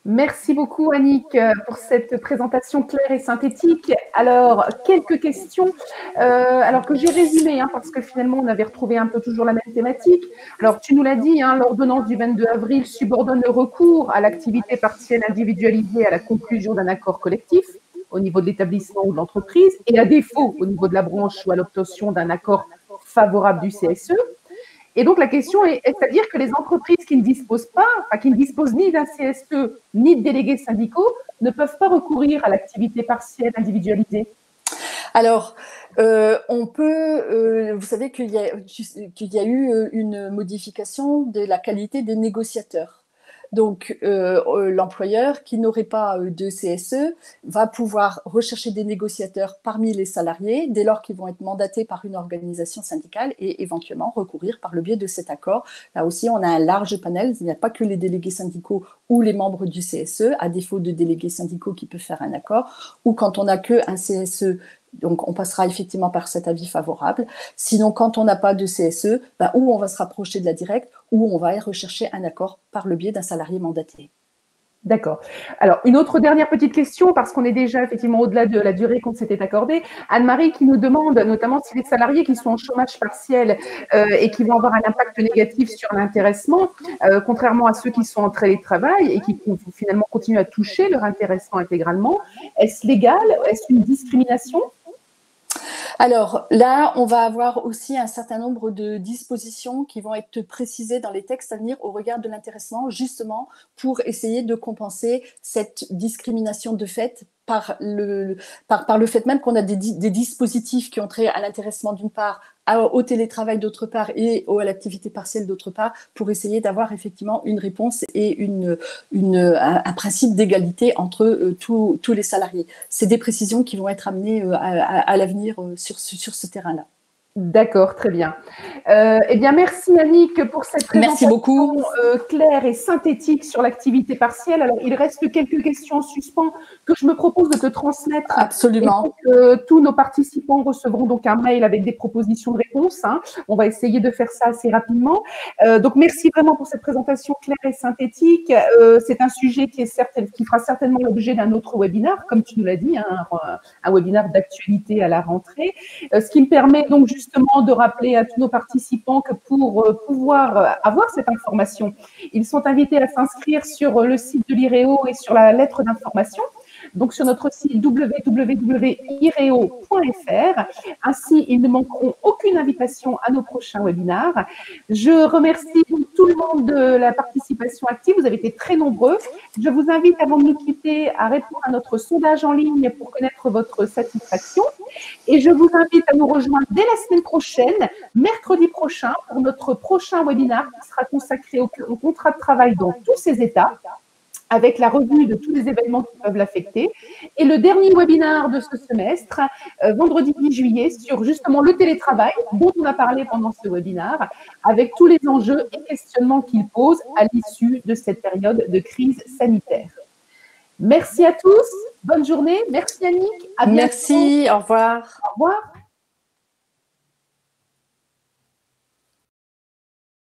Merci beaucoup Annick pour cette présentation claire et synthétique. Alors, quelques questions, alors que j'ai résumé, parce que finalement on avait retrouvé un peu toujours la même thématique. Alors, tu nous l'as dit, l'ordonnance du 22 avril subordonne le recours à l'activité partielle individualisée à la conclusion d'un accord collectif au niveau de l'établissement ou de l'entreprise et à défaut au niveau de la branche ou à l'obtention d'un accord favorable du CSE. Et donc, la question est, c'est-à-dire que les entreprises qui ne disposent pas, qui ne disposent ni d'un CSE ni de délégués syndicaux, ne peuvent pas recourir à l'activité partielle individualisée? Alors, on peut, vous savez qu'il y a eu une modification de la qualité des négociateurs. Donc, l'employeur qui n'aurait pas de CSE va pouvoir rechercher des négociateurs parmi les salariés dès lors qu'ils vont être mandatés par une organisation syndicale et éventuellement recourir par le biais de cet accord. Là aussi, on a un large panel. Il n'y a pas que les délégués syndicaux ou les membres du CSE, à défaut de délégués syndicaux qui peuvent faire un accord, ou quand on n'a qu'un CSE, donc on passera effectivement par cet avis favorable. Sinon, quand on n'a pas de CSE, ou on va se rapprocher de la directe, ou on va rechercher un accord par le biais d'un salarié mandaté. D'accord. Alors, une autre dernière petite question, parce qu'on est déjà effectivement au-delà de la durée qu'on s'était accordée. Anne-Marie qui nous demande, notamment si les salariés qui sont en chômage partiel et qui vont avoir un impact négatif sur l'intéressement, contrairement à ceux qui sont en télétravail et qui finalement continuent à toucher leur intéressement intégralement, est-ce légal? Est-ce une discrimination? Alors là, on va avoir aussi un certain nombre de dispositions qui vont être précisées dans les textes à venir au regard de l'intéressement, justement pour essayer de compenser cette discrimination de fait par le fait même qu'on a des dispositifs qui ont trait à l'intéressement d'une part, au télétravail d'autre part et à l'activité partielle d'autre part, pour essayer d'avoir effectivement une réponse et un principe d'égalité entre tous les salariés. C'est des précisions qui vont être amenées à l'avenir sur ce terrain-là. D'accord, très bien. Eh bien, merci Annick pour cette présentation claire et synthétique sur l'activité partielle. Alors, il reste quelques questions en suspens que je me propose de te transmettre. Absolument. Tous nos participants recevront donc un mail avec des propositions de réponses. Hein. On va essayer de faire ça assez rapidement. Donc, merci vraiment pour cette présentation claire et synthétique. C'est un sujet qui fera certainement l'objet d'un autre webinaire, comme tu nous l'as dit, hein, un webinaire d'actualité à la rentrée. Ce qui me permet donc justement de rappeler à tous nos participants que pour pouvoir avoir cette information, ils sont invités à s'inscrire sur le site de l'IREO et sur la lettre d'information, donc sur notre site www.ireo.fr. Ainsi, ils ne manqueront aucune invitation à nos prochains webinaires. Je remercie tout le monde de la participation active. Vous avez été très nombreux. Je vous invite, avant de nous quitter, à répondre à notre sondage en ligne pour connaître votre satisfaction. Et je vous invite à nous rejoindre dès la semaine prochaine, mercredi prochain, pour notre prochain webinaire qui sera consacré au contrat de travail dans tous ses états, avec la revue de tous les événements qui peuvent l'affecter. Et le dernier webinaire de ce semestre, vendredi 10 juillet, sur justement le télétravail, dont on a parlé pendant ce webinaire, avec tous les enjeux et questionnements qu'il pose à l'issue de cette période de crise sanitaire. Merci à tous, bonne journée, merci Annick. Merci, au revoir. Au revoir.